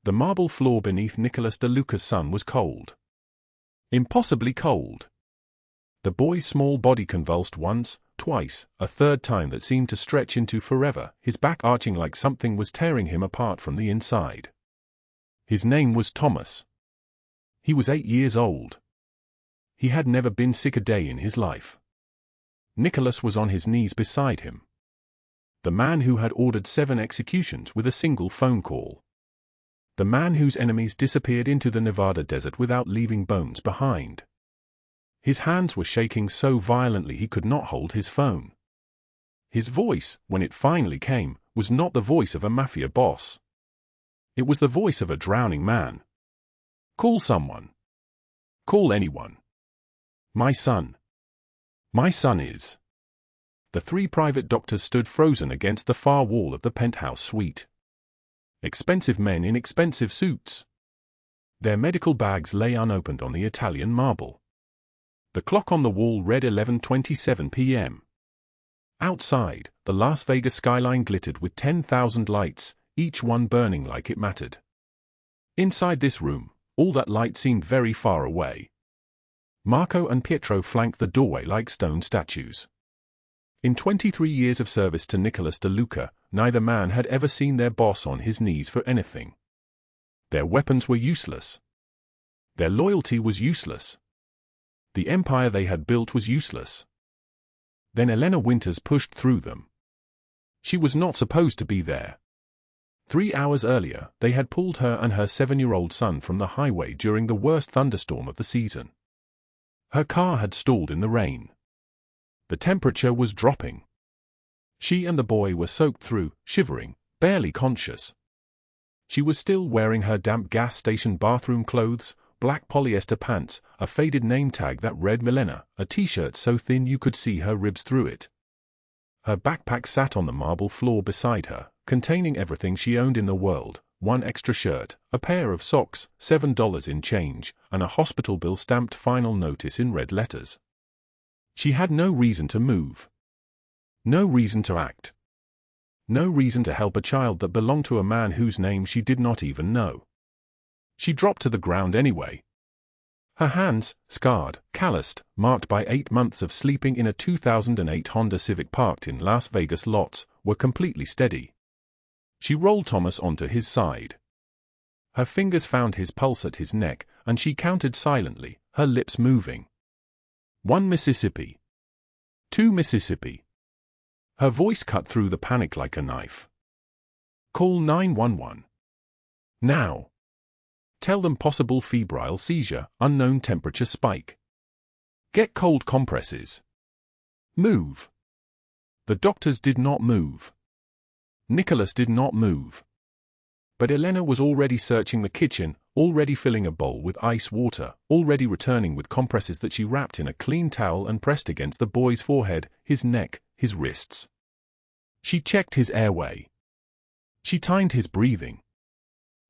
The marble floor beneath Nicholas DeLuca's son was cold. Impossibly cold. The boy's small body convulsed once, twice, a third time that seemed to stretch into forever, his back arching like something was tearing him apart from the inside. His name was Thomas. He was 8 years old. He had never been sick a day in his life. Nicholas was on his knees beside him. The man who had ordered 7 executions with a single phone call. The man whose enemies disappeared into the Nevada desert without leaving bones behind. His hands were shaking so violently he could not hold his phone. His voice, when it finally came, was not the voice of a mafia boss. It was the voice of a drowning man. Call someone. Call anyone. My son. My son is. The 3 private doctors stood frozen against the far wall of the penthouse suite. Expensive men in expensive suits. Their medical bags lay unopened on the Italian marble. The clock on the wall read 11:27 p.m. Outside, the Las Vegas skyline glittered with 10,000 lights, each one burning like it mattered. Inside this room, all that light seemed very far away. Marco and Pietro flanked the doorway like stone statues. In 23 years of service to Nicholas DeLuca, neither man had ever seen their boss on his knees for anything. Their weapons were useless. Their loyalty was useless. The empire they had built was useless. Then Elena Winters pushed through them. She was not supposed to be there. 3 hours earlier, they had pulled her and her 7-year-old son from the highway during the worst thunderstorm of the season. Her car had stalled in the rain. The temperature was dropping. She and the boy were soaked through, shivering, barely conscious. She was still wearing her damp gas station bathroom clothes, black polyester pants, a faded name tag that read Elena, a t-shirt so thin you could see her ribs through it. Her backpack sat on the marble floor beside her, containing everything she owned in the world, 1 extra shirt, a pair of socks, $7 in change, and a hospital bill stamped final notice in red letters. She had no reason to move. No reason to act. No reason to help a child that belonged to a man whose name she did not even know. She dropped to the ground anyway. Her hands, scarred, calloused, marked by 8 months of sleeping in a 2008 Honda Civic parked in Las Vegas lots, were completely steady. She rolled Thomas onto his side. Her fingers found his pulse at his neck, and she counted silently, her lips moving. 1 Mississippi. 2 Mississippi. Her voice cut through the panic like a knife. Call 911. Now. Tell them possible febrile seizure, unknown temperature spike. Get cold compresses. Move. The doctors did not move. Nicholas did not move. But Elena was already searching the kitchen, already filling a bowl with ice water, already returning with compresses that she wrapped in a clean towel and pressed against the boy's forehead, his neck, his wrists. She checked his airway. She timed his breathing.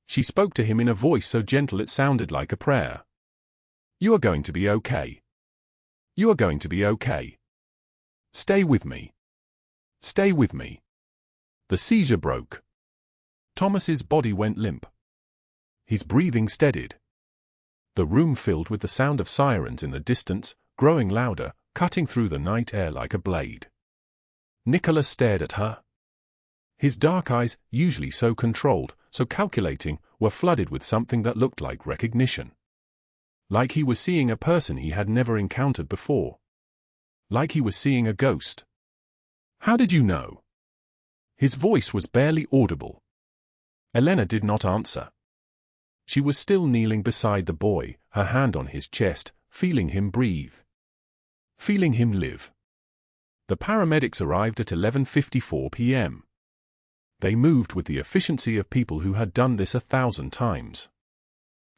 She spoke to him in a voice so gentle it sounded like a prayer. You are going to be okay. You are going to be okay. Stay with me. Stay with me. The seizure broke. Thomas's body went limp. His breathing steadied. The room filled with the sound of sirens in the distance, growing louder, cutting through the night air like a blade. Nicholas stared at her. His dark eyes, usually so controlled, so calculating, were flooded with something that looked like recognition. Like he was seeing a person he had never encountered before. Like he was seeing a ghost. How did you know? His voice was barely audible. Elena did not answer. She was still kneeling beside the boy, her hand on his chest, feeling him breathe. Feeling him live. The paramedics arrived at 11:54 p.m. They moved with the efficiency of people who had done this 1,000 times.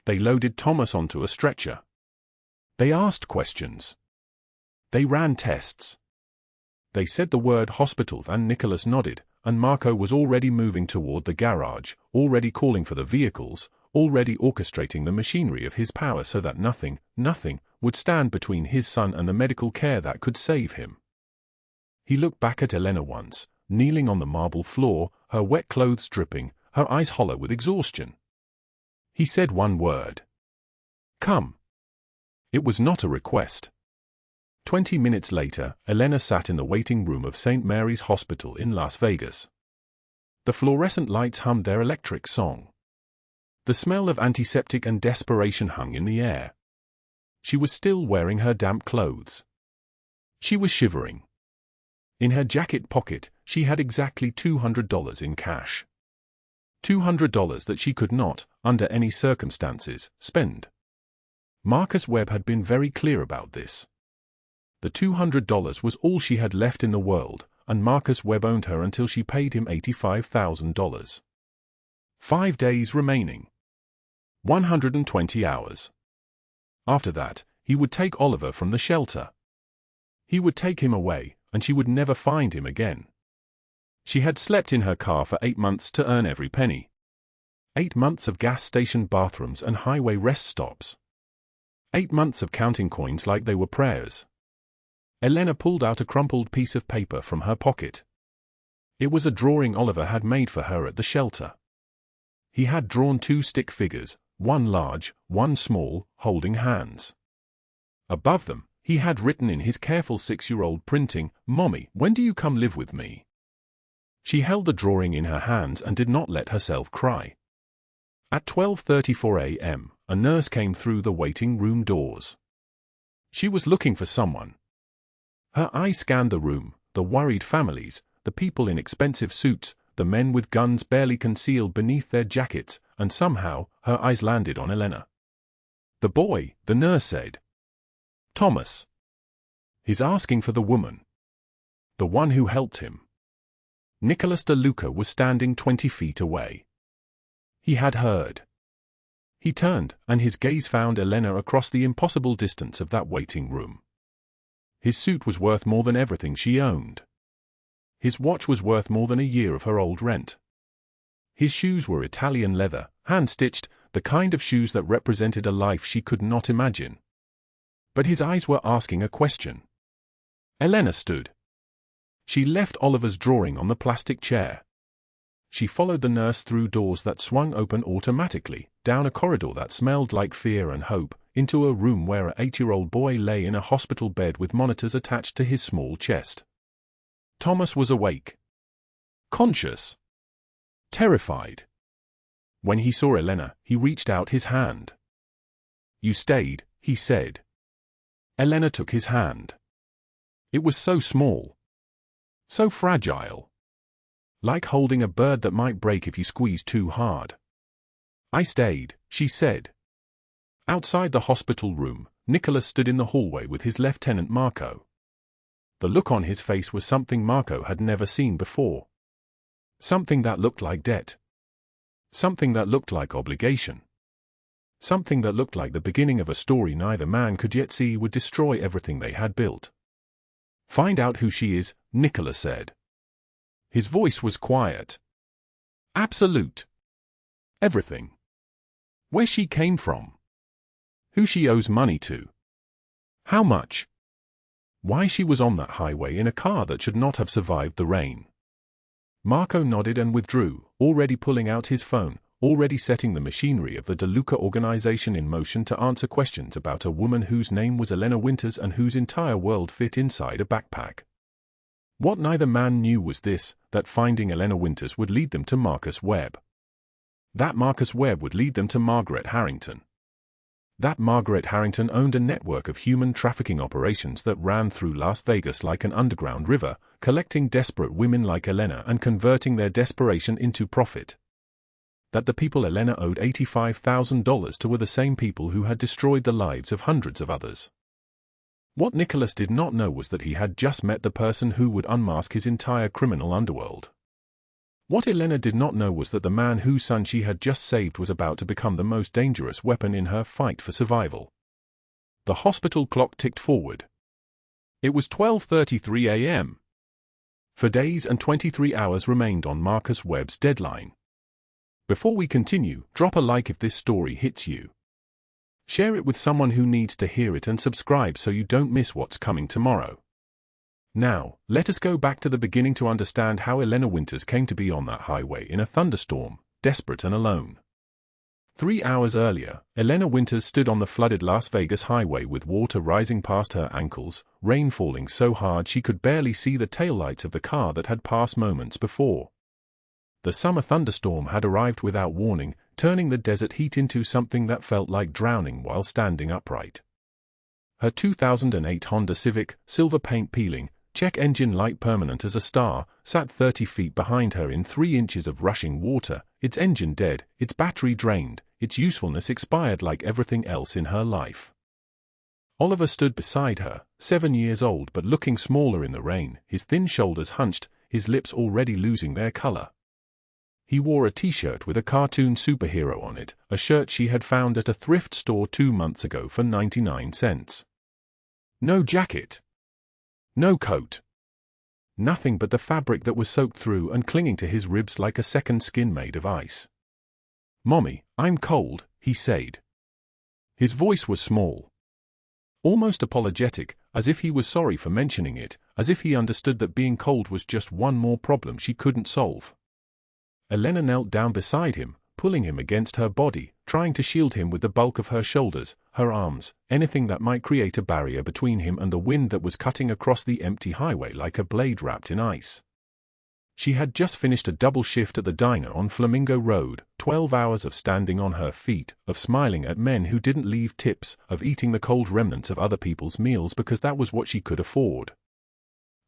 They loaded Thomas onto a stretcher. They asked questions. They ran tests. They said the word hospital and Nicholas nodded, and Marco was already moving toward the garage, already calling for the vehicles, already orchestrating the machinery of his power so that nothing would stand between his son and the medical care that could save him. He looked back at Elena once, kneeling on the marble floor, her wet clothes dripping, her eyes hollow with exhaustion. He said one word. Come. It was not a request. 20 minutes later, Elena sat in the waiting room of St. Mary's Hospital in Las Vegas. The fluorescent lights hummed their electric song. The smell of antiseptic and desperation hung in the air. She was still wearing her damp clothes. She was shivering. In her jacket pocket, she had exactly $200 in cash. $200 that she could not, under any circumstances, spend. Marcus Webb had been very clear about this. The $200 was all she had left in the world, and Marcus Webb owned her until she paid him $85,000. 5 days remaining. 120 hours. After that, he would take Oliver from the shelter. He would take him away, and she would never find him again. She had slept in her car for 8 months to earn every penny. 8 months of gas station bathrooms and highway rest stops. 8 months of counting coins like they were prayers. Elena pulled out a crumpled piece of paper from her pocket. It was a drawing Oliver had made for her at the shelter. He had drawn 2 stick figures, one large, one small, holding hands. Above them, he had written in his careful 6-year-old printing, "Mommy, when do you come live with me?" She held the drawing in her hands and did not let herself cry. At 12:34 a.m., a nurse came through the waiting room doors. She was looking for someone. Her eye scanned the room, the worried families, the people in expensive suits, the men with guns barely concealed beneath their jackets, and somehow, her eyes landed on Elena. "The boy," the nurse said. "Thomas. He's asking for the woman. The one who helped him." Nicholas DeLuca was standing 20 feet away. He had heard. He turned, and his gaze found Elena across the impossible distance of that waiting room. His suit was worth more than everything she owned. His watch was worth more than a year of her old rent. His shoes were Italian leather, hand-stitched, the kind of shoes that represented a life she could not imagine. But his eyes were asking a question. Elena stood. She left Oliver's drawing on the plastic chair. She followed the nurse through doors that swung open automatically, down a corridor that smelled like fear and hope, into a room where an 8-year-old boy lay in a hospital bed with monitors attached to his small chest. Thomas was awake. Conscious. Terrified. When he saw Elena, he reached out his hand. "You stayed," he said. Elena took his hand. It was so small. So fragile. Like holding a bird that might break if you squeeze too hard. "I stayed," she said. Outside the hospital room, Nicholas stood in the hallway with his lieutenant Marco. The look on his face was something Marco had never seen before. Something that looked like debt. Something that looked like obligation. Something that looked like the beginning of a story neither man could yet see would destroy everything they had built. "Find out who she is," Nicholas said. His voice was quiet. Absolute. Everything. Where she came from. Who she owes money to. How much. Why she was on that highway in a car that should not have survived the rain. Marco nodded and withdrew, already pulling out his phone, already setting the machinery of the DeLuca organization in motion to answer questions about a woman whose name was Elena Winters and whose entire world fit inside a backpack. What neither man knew was this, that finding Elena Winters would lead them to Marcus Webb. That Marcus Webb would lead them to Margaret Harrington. That Margaret Harrington owned a network of human trafficking operations that ran through Las Vegas like an underground river, collecting desperate women like Elena and converting their desperation into profit. That the people Elena owed $85,000 to were the same people who had destroyed the lives of hundreds of others. What Nicholas did not know was that he had just met the person who would unmask his entire criminal underworld. What Elena did not know was that the man whose son she had just saved was about to become the most dangerous weapon in her fight for survival. The hospital clock ticked forward. It was 12:33 a.m. 4 days and 23 hours remained on Marcus Webb's deadline. Before we continue, drop a like if this story hits you. Share it with someone who needs to hear it and subscribe so you don't miss what's coming tomorrow. Now, let us go back to the beginning to understand how Elena Winters came to be on that highway in a thunderstorm, desperate and alone. 3 hours earlier, Elena Winters stood on the flooded Las Vegas highway with water rising past her ankles, rain falling so hard she could barely see the taillights of the car that had passed moments before. The summer thunderstorm had arrived without warning, turning the desert heat into something that felt like drowning while standing upright. Her 2008 Honda Civic, silver paint peeling, check engine light permanent as a star, sat 30 feet behind her in 3 inches of rushing water, its engine dead, its battery drained, its usefulness expired like everything else in her life. Oliver stood beside her, 7 years old but looking smaller in the rain, his thin shoulders hunched, his lips already losing their color. He wore a t-shirt with a cartoon superhero on it, a shirt she had found at a thrift store 2 months ago for 99 cents. No jacket. No coat. Nothing but the fabric that was soaked through and clinging to his ribs like a second skin made of ice. "Mommy, I'm cold," he said. His voice was small. Almost apologetic, as if he was sorry for mentioning it, as if he understood that being cold was just one more problem she couldn't solve. Elena knelt down beside him, pulling him against her body, trying to shield him with the bulk of her shoulders, her arms, anything that might create a barrier between him and the wind that was cutting across the empty highway like a blade wrapped in ice. She had just finished a double shift at the diner on Flamingo Road, 12 hours of standing on her feet, of smiling at men who didn't leave tips, of eating the cold remnants of other people's meals because that was what she could afford.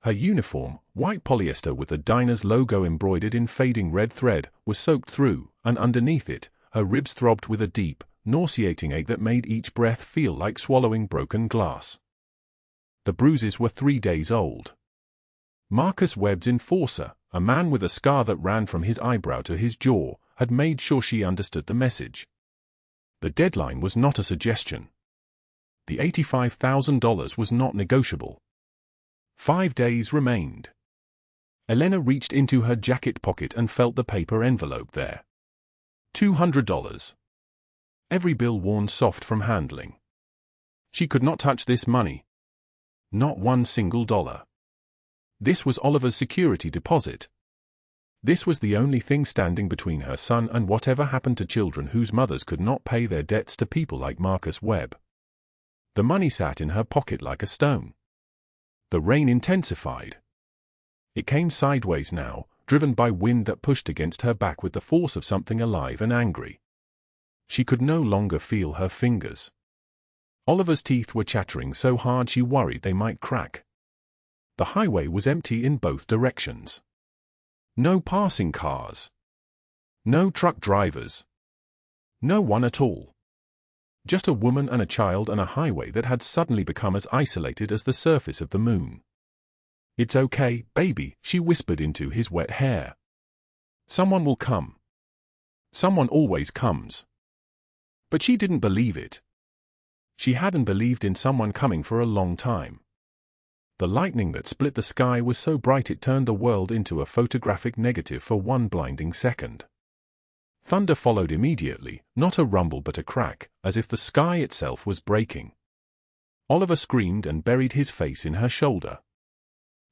Her uniform, white polyester with the diner's logo embroidered in fading red thread, was soaked through, and underneath it, her ribs throbbed with a deep, nauseating ache that made each breath feel like swallowing broken glass. The bruises were 3 days old. Marcus Webb's enforcer, a man with a scar that ran from his eyebrow to his jaw, had made sure she understood the message. The deadline was not a suggestion. The $85,000 was not negotiable. 5 days remained. Elena reached into her jacket pocket and felt the paper envelope there. $200. Every bill worn soft from handling. She could not touch this money. Not one single dollar. This was Oliver's security deposit. This was the only thing standing between her son and whatever happened to children whose mothers could not pay their debts to people like Marcus Webb. The money sat in her pocket like a stone. The rain intensified. It came sideways now, driven by wind that pushed against her back with the force of something alive and angry. She could no longer feel her fingers. Oliver's teeth were chattering so hard she worried they might crack. The highway was empty in both directions. No passing cars. No truck drivers. No one at all. Just a woman and a child and a highway that had suddenly become as isolated as the surface of the moon. "It's okay, baby," she whispered into his wet hair. "Someone will come. Someone always comes." But she didn't believe it. She hadn't believed in someone coming for a long time. The lightning that split the sky was so bright it turned the world into a photographic negative for one blinding second. Thunder followed immediately, not a rumble but a crack, as if the sky itself was breaking. Oliver screamed and buried his face in her shoulder.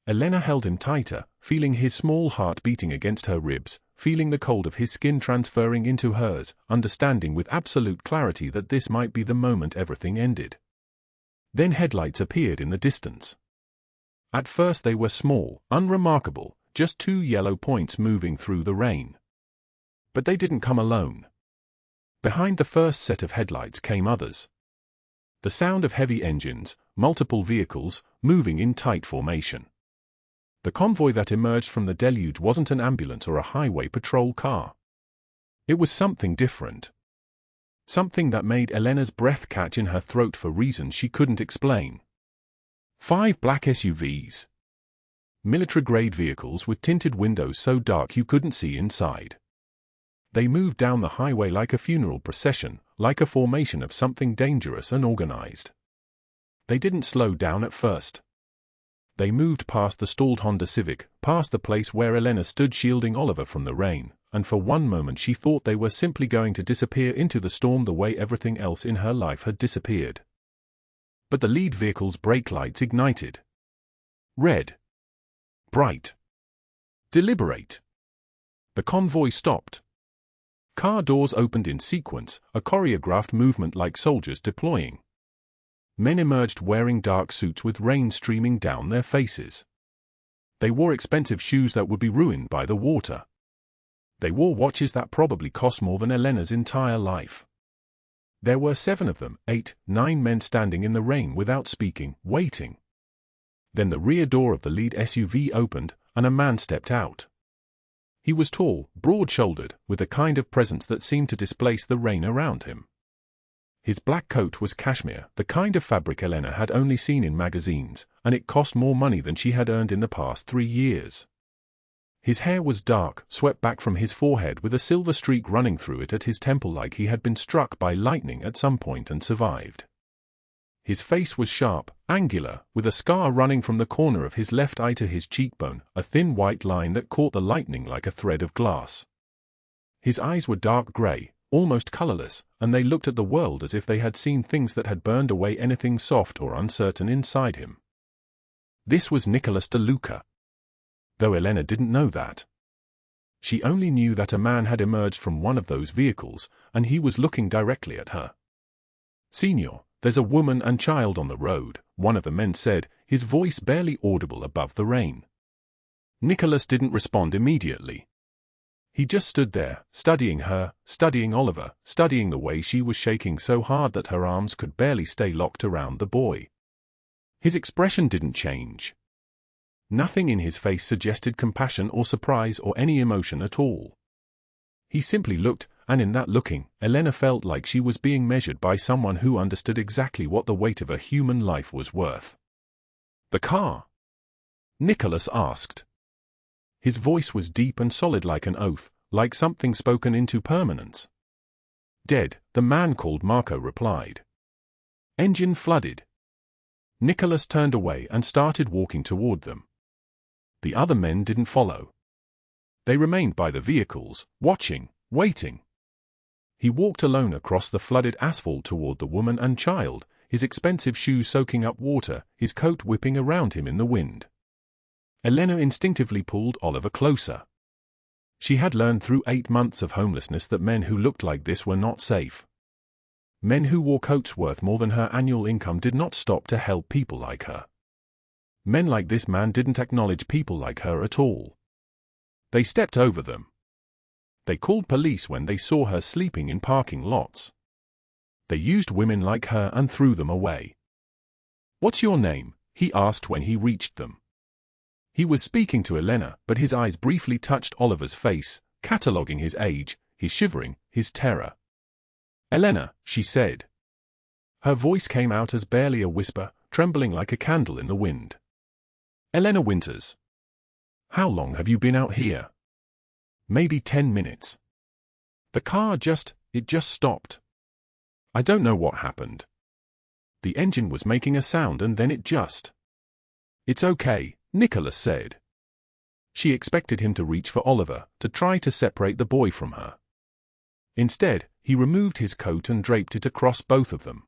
Elena held him tighter, feeling his small heart beating against her ribs, feeling the cold of his skin transferring into hers, understanding with absolute clarity that this might be the moment everything ended. Then headlights appeared in the distance. At first they were small, unremarkable, just 2 yellow points moving through the rain. But they didn't come alone. Behind the first set of headlights came others. The sound of heavy engines, multiple vehicles, moving in tight formation. The convoy that emerged from the deluge wasn't an ambulance or a highway patrol car. It was something different. Something that made Elena's breath catch in her throat for reasons she couldn't explain. 5 black SUVs. Military-grade vehicles with tinted windows so dark you couldn't see inside. They moved down the highway like a funeral procession, like a formation of something dangerous and organized. They didn't slow down at first. They moved past the stalled Honda Civic, past the place where Elena stood shielding Oliver from the rain, and for one moment she thought they were simply going to disappear into the storm the way everything else in her life had disappeared. But the lead vehicle's brake lights ignited. Red. Bright. Deliberate. The convoy stopped. Car doors opened in sequence, a choreographed movement like soldiers deploying. Men emerged wearing dark suits with rain streaming down their faces. They wore expensive shoes that would be ruined by the water. They wore watches that probably cost more than Elena's entire life. There were 7 of them, 8, 9 men standing in the rain without speaking, waiting. Then the rear door of the lead SUV opened, and a man stepped out. He was tall, broad-shouldered, with a kind of presence that seemed to displace the rain around him. His black coat was cashmere, the kind of fabric Elena had only seen in magazines, and it cost more money than she had earned in the past 3 years. His hair was dark, swept back from his forehead with a silver streak running through it at his temple like he had been struck by lightning at some point and survived. His face was sharp, angular, with a scar running from the corner of his left eye to his cheekbone, a thin white line that caught the lightning like a thread of glass. His eyes were dark grey, almost colorless, and they looked at the world as if they had seen things that had burned away anything soft or uncertain inside him. This was Nicholas DeLuca. Though Elena didn't know that. She only knew that a man had emerged from one of those vehicles, and he was looking directly at her. "Signor, there's a woman and child on the road," one of the men said, his voice barely audible above the rain. Nicholas didn't respond immediately. He just stood there, studying her, studying Oliver, studying the way she was shaking so hard that her arms could barely stay locked around the boy. His expression didn't change. Nothing in his face suggested compassion or surprise or any emotion at all. He simply looked, and in that looking, Elena felt like she was being measured by someone who understood exactly what the weight of a human life was worth. "The car?" Nicholas asked. His voice was deep and solid like an oath, like something spoken into permanence. "Dead," the man called Marco replied. "Engine flooded." Nicholas turned away and started walking toward them. The other men didn't follow. They remained by the vehicles, watching, waiting. He walked alone across the flooded asphalt toward the woman and child, his expensive shoes soaking up water, his coat whipping around him in the wind. Elena instinctively pulled Oliver closer. She had learned through 8 months of homelessness that men who looked like this were not safe. Men who wore coats worth more than her annual income did not stop to help people like her. Men like this man didn't acknowledge people like her at all. They stepped over them. They called police when they saw her sleeping in parking lots. They used women like her and threw them away. "What's your name?" he asked when he reached them. He was speaking to Elena, but his eyes briefly touched Oliver's face, cataloguing his age, his shivering, his terror. "Elena," she said. Her voice came out as barely a whisper, trembling like a candle in the wind. "Elena Winters. How long have you been out here?" "Maybe 10 minutes. The car just stopped. I don't know what happened. The engine was making a sound and then it just..." "It's okay," Nicholas said. She expected him to reach for Oliver, to try to separate the boy from her. Instead, he removed his coat and draped it across both of them.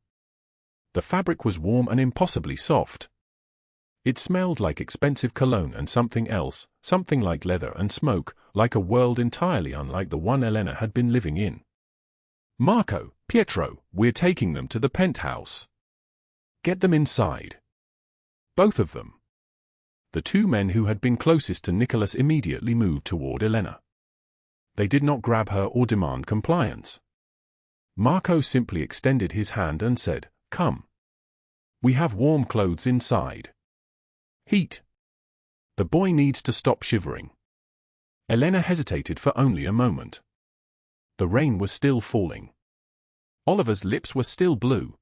The fabric was warm and impossibly soft. It smelled like expensive cologne and something else, something like leather and smoke, like a world entirely unlike the one Elena had been living in. "Marco, Pietro, we're taking them to the penthouse. Get them inside." Both of them. The 2 men who had been closest to Nicholas immediately moved toward Elena. They did not grab her or demand compliance. Marco simply extended his hand and said, "Come. We have warm clothes inside. Heat. The boy needs to stop shivering." Elena hesitated for only a moment. The rain was still falling. Oliver's lips were still blue.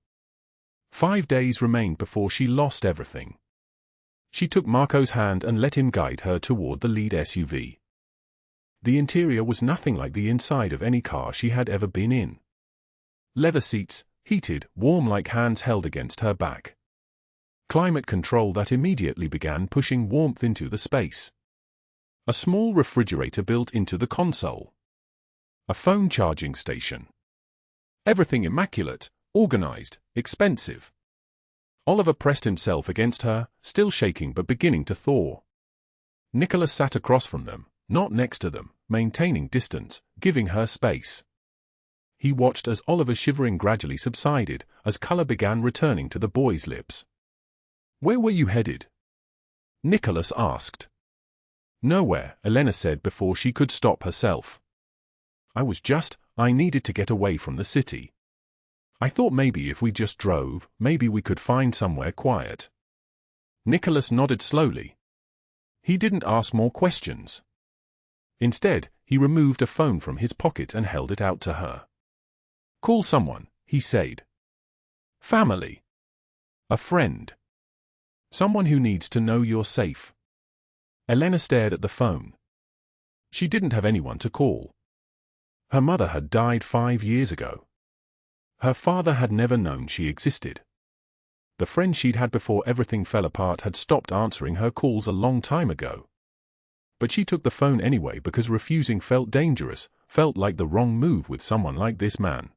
5 days remained before she lost everything. She took Marco's hand and let him guide her toward the lead SUV. The interior was nothing like the inside of any car she had ever been in. Leather seats, heated, warm like hands held against her back. Climate control that immediately began pushing warmth into the space. A small refrigerator built into the console. A phone charging station. Everything immaculate, organized, expensive. Oliver pressed himself against her, still shaking but beginning to thaw. Nicholas sat across from them, not next to them, maintaining distance, giving her space. he watched as Oliver's shivering gradually subsided, as color began returning to the boy's lips. "Where were you headed?" Nicholas asked. "Nowhere," Elena said before she could stop herself. I needed to get away from the city. I thought maybe if we just drove, maybe we could find somewhere quiet." Nicholas nodded slowly. He didn't ask more questions. Instead, he removed a phone from his pocket and held it out to her. "Call someone," he said. "Family. A friend. Someone who needs to know you're safe." Elena stared at the phone. She didn't have anyone to call. Her mother had died 5 years ago. Her father had never known she existed. The friend she'd had before everything fell apart had stopped answering her calls a long time ago. But she took the phone anyway because refusing felt dangerous, felt like the wrong move with someone like this man.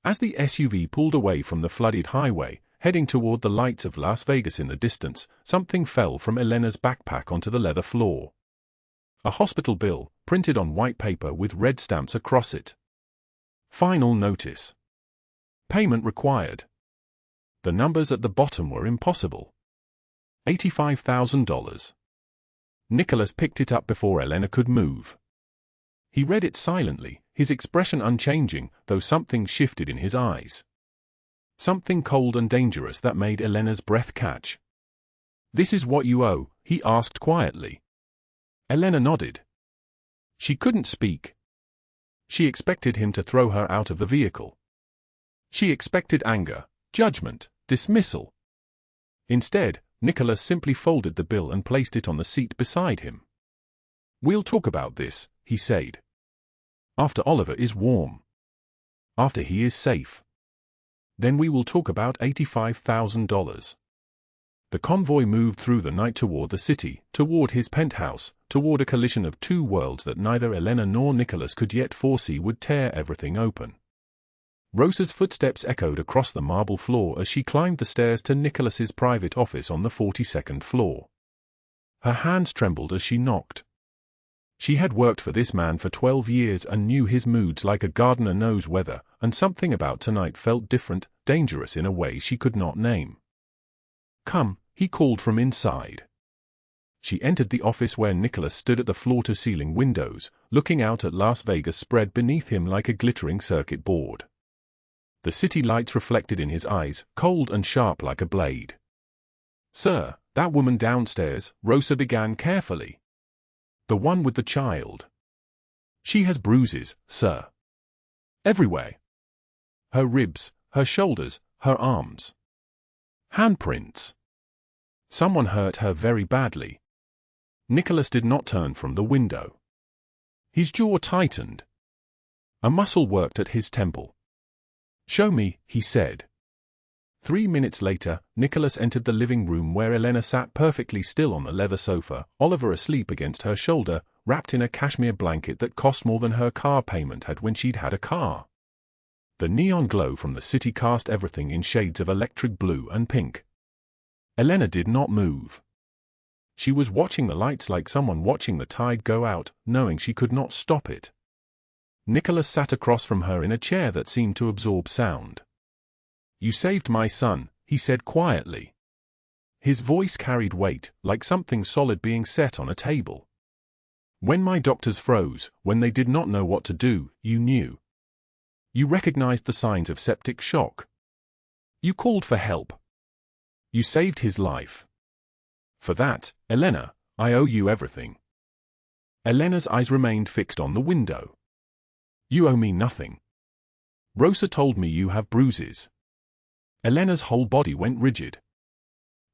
As the SUV pulled away from the flooded highway, heading toward the lights of Las Vegas in the distance, something fell from Elena's backpack onto the leather floor. A hospital bill, printed on white paper with red stamps across it. Final notice. Payment required. The numbers at the bottom were impossible. $85,000. Nicholas picked it up before Elena could move. He read it silently, his expression unchanging, though something shifted in his eyes. Something cold and dangerous that made Elena's breath catch. "This is what you owe?" he asked quietly. Elena nodded. She couldn't speak. She expected him to throw her out of the vehicle. She expected anger, judgment, dismissal. Instead, Nicholas simply folded the bill and placed it on the seat beside him. "We'll talk about this," he said. "After Oliver is warm. After he is safe. Then we will talk about $85,000. The convoy moved through the night toward the city, toward his penthouse, toward a collision of two worlds that neither Elena nor Nicholas could yet foresee would tear everything open. Rosa's footsteps echoed across the marble floor as she climbed the stairs to Nicholas's private office on the 42nd floor. Her hands trembled as she knocked. She had worked for this man for 12 years and knew his moods like a gardener knows weather, and something about tonight felt different, dangerous in a way she could not name. "Come," he called from inside. She entered the office where Nicholas stood at the floor-to-ceiling windows, looking out at Las Vegas spread beneath him like a glittering circuit board. The city lights reflected in his eyes, cold and sharp like a blade. "Sir, that woman downstairs," Rosa began carefully. "The one with the child. She has bruises, sir. Everywhere. Her ribs, her shoulders, her arms. Handprints. Someone hurt her very badly." Nicholas did not turn from the window. His jaw tightened. A muscle worked at his temple. "Show me," he said. 3 minutes later, Nicholas entered the living room where Elena sat perfectly still on the leather sofa, Oliver asleep against her shoulder, wrapped in a cashmere blanket that cost more than her car payment had when she'd had a car. The neon glow from the city cast everything in shades of electric blue and pink. Elena did not move. She was watching the lights like someone watching the tide go out, knowing she could not stop it. Nicholas sat across from her in a chair that seemed to absorb sound. "You saved my son," he said quietly. His voice carried weight, like something solid being set on a table. "When my doctors froze, when they did not know what to do, you knew. You recognized the signs of septic shock. You called for help. You saved his life. For that, Elena, I owe you everything." Elena's eyes remained fixed on the window. "You owe me nothing. Rosa told me you have bruises." Elena's whole body went rigid.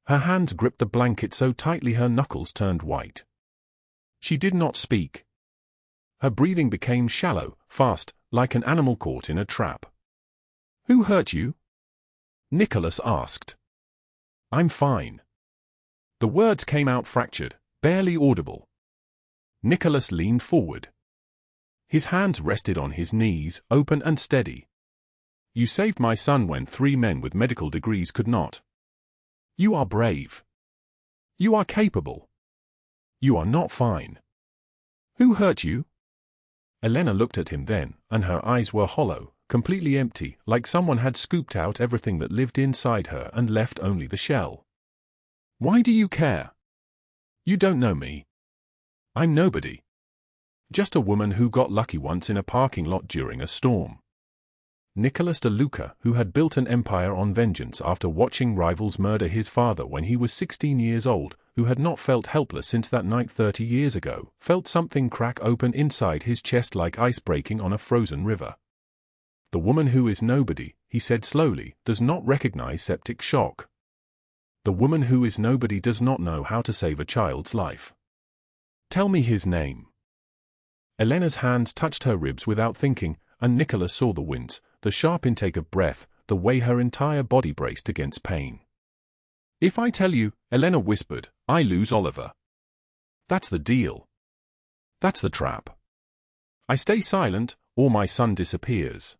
Her hands gripped the blanket so tightly her knuckles turned white. She did not speak. Her breathing became shallow, fast, like an animal caught in a trap. "Who hurt you?" Nicholas asked. "I'm fine." The words came out fractured, barely audible. Nicholas leaned forward. His hands rested on his knees, open and steady. "You saved my son when 3 men with medical degrees could not. You are brave. You are capable. You are not fine. Who hurt you?" Elena looked at him then, and her eyes were hollow, completely empty, like someone had scooped out everything that lived inside her and left only the shell. "Why do you care? You don't know me. I'm nobody. Just a woman who got lucky once in a parking lot during a storm." Nicholas DeLuca, who had built an empire on vengeance after watching rivals murder his father when he was 16 years old, who had not felt helpless since that night 30 years ago, felt something crack open inside his chest like ice breaking on a frozen river. "The woman who is nobody," he said slowly, "does not recognize septic shock. The woman who is nobody does not know how to save a child's life. Tell me his name." Elena's hands touched her ribs without thinking, and Nicholas saw the wince, the sharp intake of breath, the way her entire body braced against pain. "If I tell you," Elena whispered, "I lose Oliver. That's the deal. That's the trap. I stay silent, or my son disappears."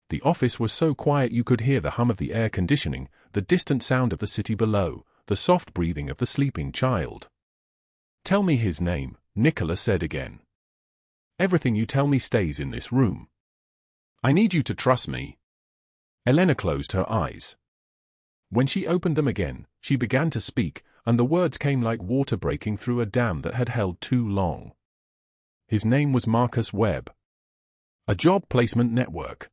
The office was so quiet you could hear the hum of the air conditioning, the distant sound of the city below, the soft breathing of the sleeping child. "Tell me his name," Nicholas said again. "Everything you tell me stays in this room. I need you to trust me." Elena closed her eyes. When she opened them again, she began to speak, and the words came like water breaking through a dam that had held too long. His name was Marcus Webb. A job placement network.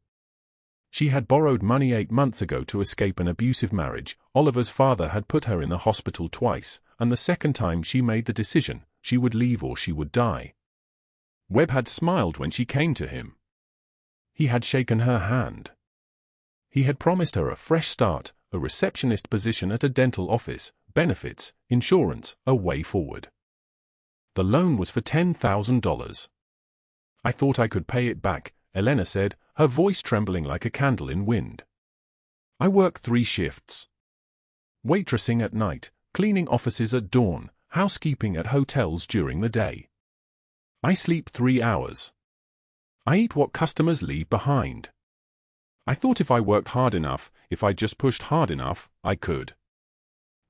She had borrowed money 8 months ago to escape an abusive marriage. Oliver's father had put her in the hospital twice, and the second time she made the decision, she would leave or she would die. Webb had smiled when she came to him. He had shaken her hand. He had promised her a fresh start, a receptionist position at a dental office, benefits, insurance, a way forward. The loan was for $10,000. "I thought I could pay it back," Elena said, her voice trembling like a candle in wind. "I work 3 shifts. Waitressing at night, cleaning offices at dawn, housekeeping at hotels during the day. I sleep 3 hours. I eat what customers leave behind. I thought if I worked hard enough, if I just pushed hard enough, I could."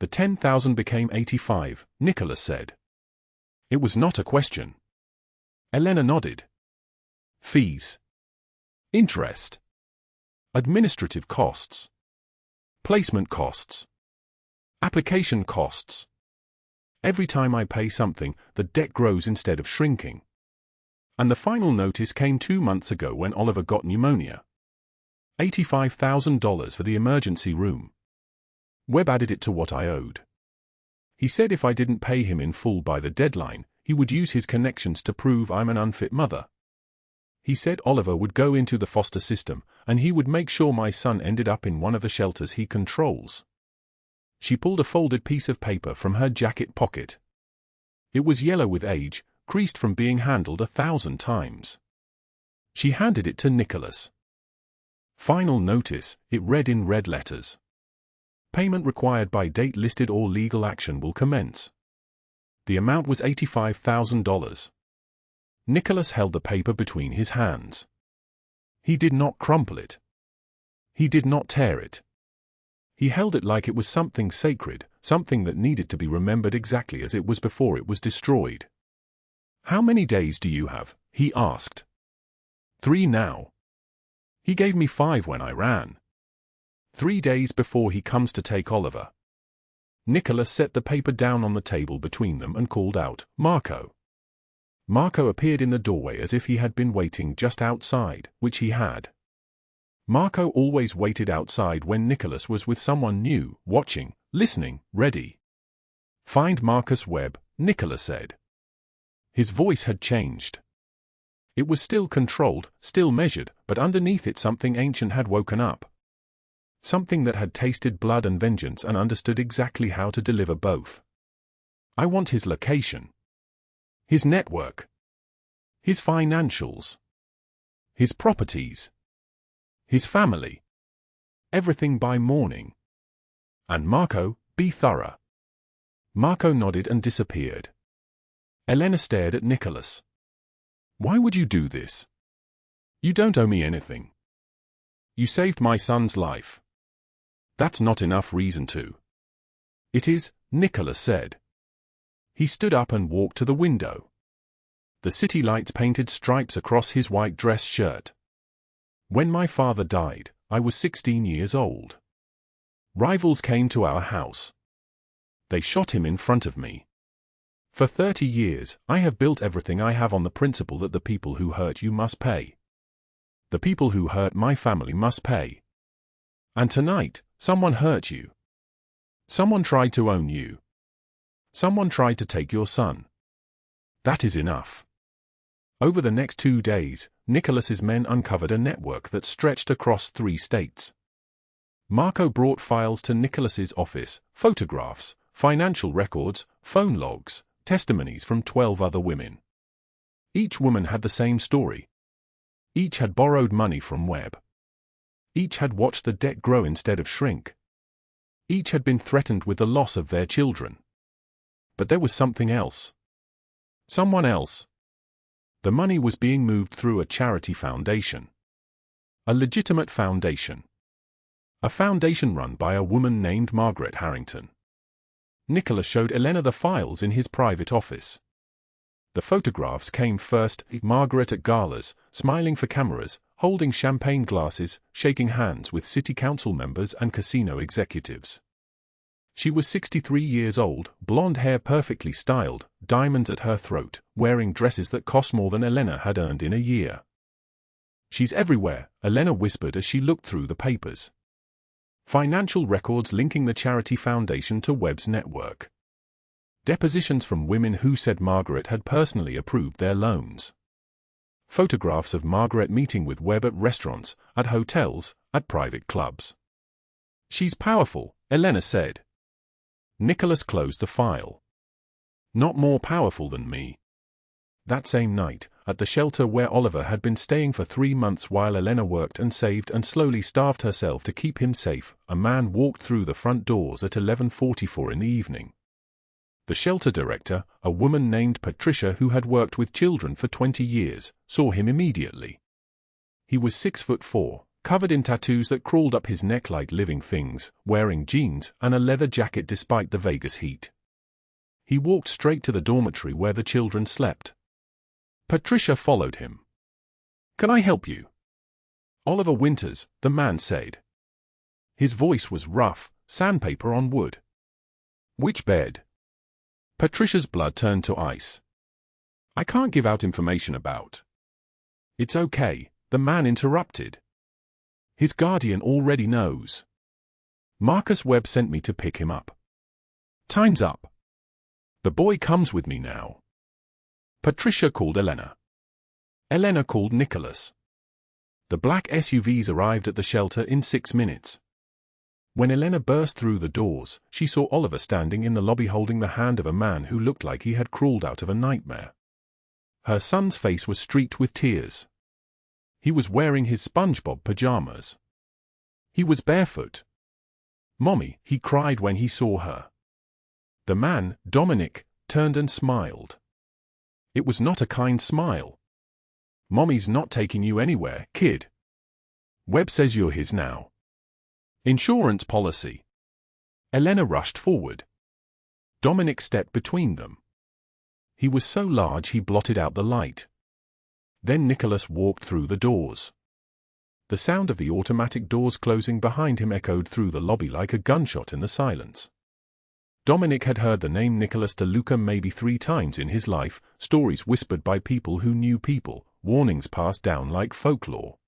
The 10,000 became 85, Nicholas said. It was not a question. Elena nodded. "Fees. Interest. Administrative costs. Placement costs. Application costs. Every time I pay something, the debt grows instead of shrinking. And the final notice came 2 months ago when Oliver got pneumonia. $85,000 for the emergency room. Webb added it to what I owed. He said if I didn't pay him in full by the deadline, he would use his connections to prove I'm an unfit mother. He said Oliver would go into the foster system, and he would make sure my son ended up in one of the shelters he controls." She pulled a folded piece of paper from her jacket pocket. It was yellow with age, creased from being handled 1,000 times. She handed it to Nicholas. "Final notice," it read in red letters. "Payment required by date listed or legal action will commence." The amount was $85,000. Nicholas held the paper between his hands. He did not crumple it. He did not tear it. He held it like it was something sacred, something that needed to be remembered exactly as it was before it was destroyed. "How many days do you have?" he asked. 3 now. He gave me 5 when I ran. 3 days before he comes to take Oliver." Nicholas set the paper down on the table between them and called out, "Marco." Marco appeared in the doorway as if he had been waiting just outside, which he had. Marco always waited outside when Nicholas was with someone new, watching, listening, ready. "Find Marcus Webb," Nicholas said. His voice had changed. It was still controlled, still measured, but underneath it something ancient had woken up. Something that had tasted blood and vengeance and understood exactly how to deliver both. "I want his location. His network. His financials. His properties. His family. Everything by morning. And Marco, be thorough." Marco nodded and disappeared. Elena stared at Nicholas. "Why would you do this? You don't owe me anything. You saved my son's life. That's not enough reason to." "It is," Nicholas said. He stood up and walked to the window. The city lights painted stripes across his white dress shirt. When my father died, I was 16 years old. Rivals came to our house. They shot him in front of me. For 30 years, I have built everything I have on the principle that the people who hurt you must pay. The people who hurt my family must pay. And tonight, someone hurt you. Someone tried to own you. Someone tried to take your son. That is enough. Over the next 2 days, Nicholas's men uncovered a network that stretched across 3 states. Marco brought files to Nicholas's office, photographs, financial records, phone logs, testimonies from 12 other women. Each woman had the same story. Each had borrowed money from Webb. Each had watched the debt grow instead of shrink. Each had been threatened with the loss of their children. But there was something else. Someone else. The money was being moved through a charity foundation. A legitimate foundation. A foundation run by a woman named Margaret Harrington. Nicholas showed Elena the files in his private office. The photographs came first, Margaret at galas, smiling for cameras, holding champagne glasses, shaking hands with city council members and casino executives. She was 63 years old, blonde hair perfectly styled, diamonds at her throat, wearing dresses that cost more than Elena had earned in a year. She's everywhere, Elena whispered as she looked through the papers. Financial records linking the charity foundation to Webb's network. Depositions from women who said Margaret had personally approved their loans. Photographs of Margaret meeting with Webb at restaurants, at hotels, at private clubs. She's powerful, Elena said. Nicholas closed the file. Not more powerful than me. That same night, at the shelter where Oliver had been staying for 3 months while Elena worked and saved and slowly starved herself to keep him safe, a man walked through the front doors at 11:44 in the evening. The shelter director, a woman named Patricia who had worked with children for 20 years, saw him immediately. He was 6'4", covered in tattoos that crawled up his neck like living things, wearing jeans and a leather jacket despite the Vegas heat. He walked straight to the dormitory where the children slept. Patricia followed him. "Can I help you?" "Oliver Winters," the man said. His voice was rough, sandpaper on wood. "Which bed?" Patricia's blood turned to ice. "I can't give out information about." "It's okay," the man interrupted. "His guardian already knows. Marcus Webb sent me to pick him up. Time's up. The boy comes with me now." Patricia called Elena. Elena called Nicholas. The black SUVs arrived at the shelter in 6 minutes. When Elena burst through the doors, she saw Oliver standing in the lobby holding the hand of a man who looked like he had crawled out of a nightmare. Her son's face was streaked with tears. He was wearing his SpongeBob pajamas. He was barefoot. "Mommy," he cried when he saw her. The man, Dominic, turned and smiled. It was not a kind smile. "Mommy's not taking you anywhere, kid. Webb says you're his now. Insurance policy." Elena rushed forward. Dominic stepped between them. He was so large he blotted out the light. Then Nicholas walked through the doors. The sound of the automatic doors closing behind him echoed through the lobby like a gunshot in the silence. Dominic had heard the name Nicholas DeLuca maybe 3 times in his life, stories whispered by people who knew people, warnings passed down like folklore.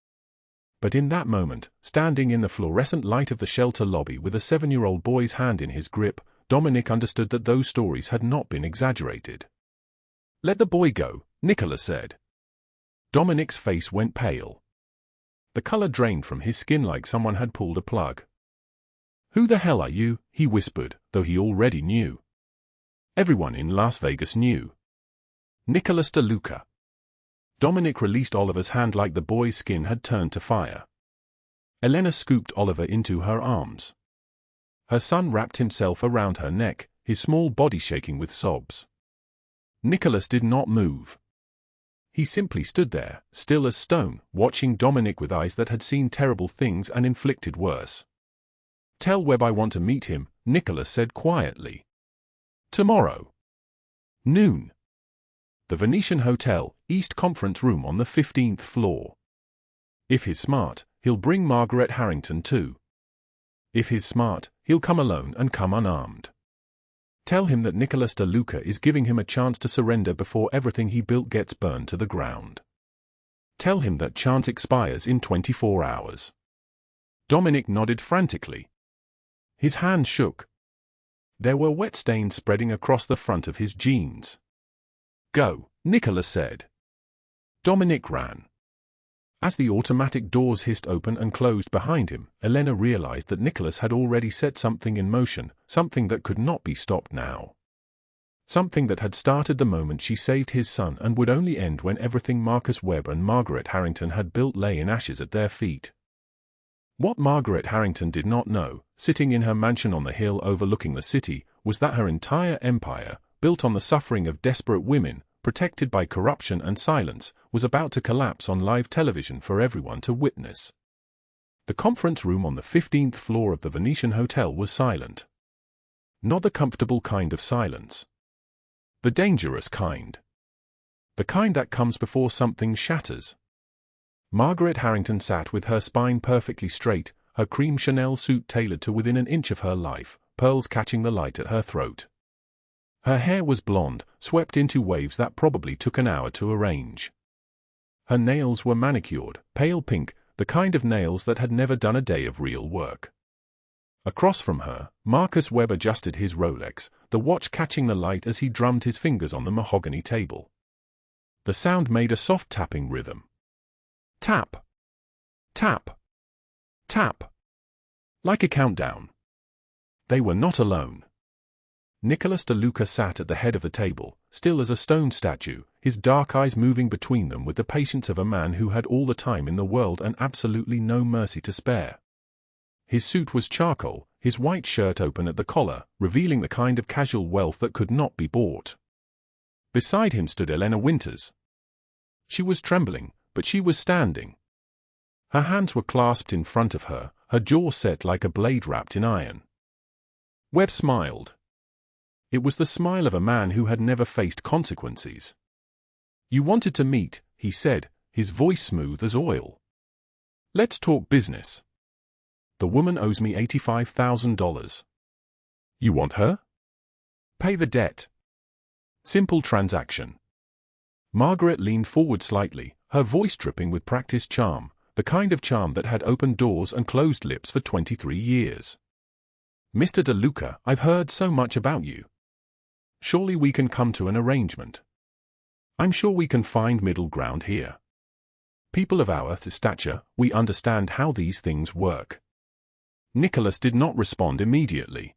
But in that moment, standing in the fluorescent light of the shelter lobby with a 7-year-old boy's hand in his grip, Dominic understood that those stories had not been exaggerated. "Let the boy go," Nicholas said. Dominic's face went pale. The color drained from his skin like someone had pulled a plug. "Who the hell are you?" he whispered, though he already knew. Everyone in Las Vegas knew. Nicholas DeLuca. Dominic released Oliver's hand like the boy's skin had turned to fire. Elena scooped Oliver into her arms. Her son wrapped himself around her neck, his small body shaking with sobs. Nicholas did not move. He simply stood there, still as stone, watching Dominic with eyes that had seen terrible things and inflicted worse. "Tell Webb I want to meet him," Nicholas said quietly. "Tomorrow. Noon." The Venetian Hotel, East Conference Room on the 15th floor. If he's smart, he'll bring Margaret Harrington too. If he's smart, he'll come alone and come unarmed. Tell him that Nicholas DeLuca is giving him a chance to surrender before everything he built gets burned to the ground. Tell him that chance expires in 24 hours. Dominic nodded frantically. His hand shook. There were wet stains spreading across the front of his jeans. Go, Nicholas said. Dominic ran. As the automatic doors hissed open and closed behind him, Elena realized that Nicholas had already set something in motion, something that could not be stopped now. Something that had started the moment she saved his son and would only end when everything Marcus Webb and Margaret Harrington had built lay in ashes at their feet. What Margaret Harrington did not know, sitting in her mansion on the hill overlooking the city, was that her entire empire, built on the suffering of desperate women, protected by corruption and silence, was about to collapse on live television for everyone to witness. The conference room on the 15th floor of the Venetian Hotel was silent. Not the comfortable kind of silence. The dangerous kind. The kind that comes before something shatters. Margaret Harrington sat with her spine perfectly straight, her cream Chanel suit tailored to within an inch of her life, pearls catching the light at her throat. Her hair was blonde, swept into waves that probably took an hour to arrange. Her nails were manicured, pale pink, the kind of nails that had never done a day of real work. Across from her, Marcus Webb adjusted his Rolex, the watch catching the light as he drummed his fingers on the mahogany table. The sound made a soft tapping rhythm. Tap. Tap. Tap. Like a countdown. They were not alone. Nicholas DeLuca sat at the head of the table, still as a stone statue, his dark eyes moving between them with the patience of a man who had all the time in the world and absolutely no mercy to spare. His suit was charcoal, his white shirt open at the collar, revealing the kind of casual wealth that could not be bought. Beside him stood Elena Winters. She was trembling, but she was standing. Her hands were clasped in front of her, her jaw set like a blade wrapped in iron. Webb smiled. It was the smile of a man who had never faced consequences. "You wanted to meet," he said, his voice smooth as oil. "Let's talk business. The woman owes me $85,000. You want her? Pay the debt. Simple transaction." Margaret leaned forward slightly, her voice dripping with practiced charm, the kind of charm that had opened doors and closed lips for 23 years. "Mr. DeLuca, I've heard so much about you. Surely we can come to an arrangement. I'm sure we can find middle ground here. People of our stature, we understand how these things work." Nicholas did not respond immediately.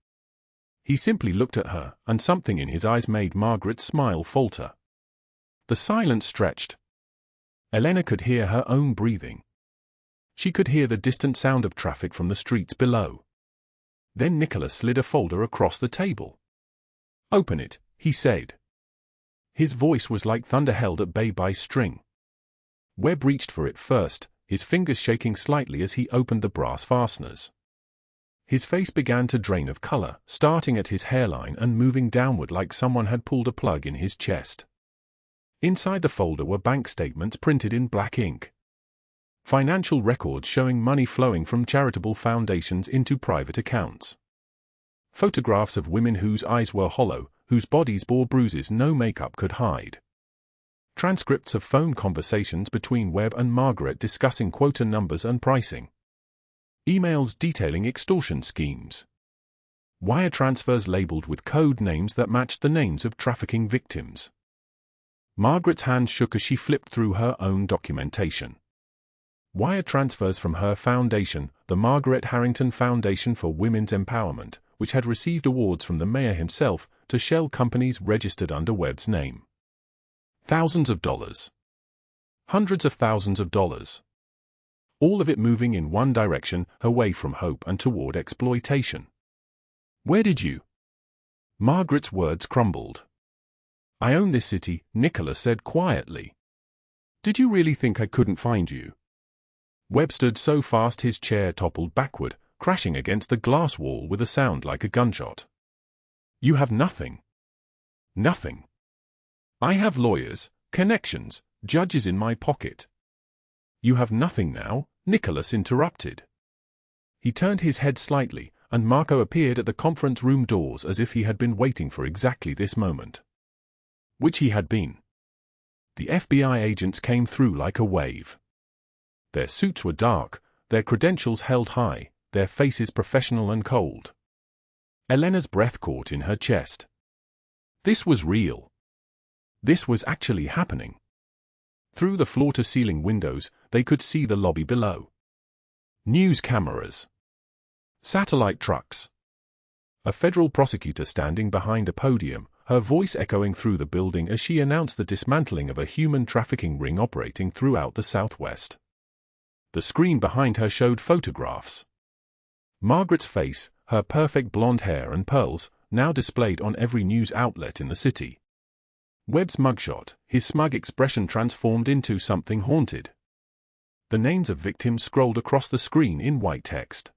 He simply looked at her, and something in his eyes made Margaret's smile falter. The silence stretched. Elena could hear her own breathing. She could hear the distant sound of traffic from the streets below. Then Nicholas slid a folder across the table. "Open it," he said. His voice was like thunder held at bay by string. Webb reached for it first, his fingers shaking slightly as he opened the brass fasteners. His face began to drain of color, starting at his hairline and moving downward like someone had pulled a plug in his chest. Inside the folder were bank statements printed in black ink. Financial records showing money flowing from charitable foundations into private accounts. Photographs of women whose eyes were hollow, whose bodies bore bruises no makeup could hide. Transcripts of phone conversations between Webb and Margaret discussing quota numbers and pricing. Emails detailing extortion schemes. Wire transfers labeled with code names that matched the names of trafficking victims. Margaret's hand shook as she flipped through her own documentation. Wire transfers from her foundation, the Margaret Harrington Foundation for Women's Empowerment, which had received awards from the mayor himself, to shell companies registered under Webb's name. Thousands of dollars. Hundreds of thousands of dollars. All of it moving in one direction, away from hope and toward exploitation. "Where did you?" Margaret's words crumbled. "I own this city," Nicholas said quietly. "Did you really think I couldn't find you?" Webb stood so fast his chair toppled backward, crashing against the glass wall with a sound like a gunshot. "You have nothing. Nothing. I have lawyers, connections, judges in my pocket. You have nothing now, Nicholas interrupted. He turned his head slightly, and Marco appeared at the conference room doors as if he had been waiting for exactly this moment. Which he had been. The FBI agents came through like a wave. Their suits were dark, their credentials held high, their faces professional and cold. Elena's breath caught in her chest. This was real. This was actually happening. Through the floor-to-ceiling windows, they could see the lobby below. News cameras. Satellite trucks. A federal prosecutor standing behind a podium, her voice echoing through the building as she announced the dismantling of a human trafficking ring operating throughout the Southwest. The screen behind her showed photographs. Margaret's face, her perfect blonde hair and pearls, now displayed on every news outlet in the city. Webb's mugshot, his smug expression transformed into something haunted. The names of victims scrolled across the screen in white text.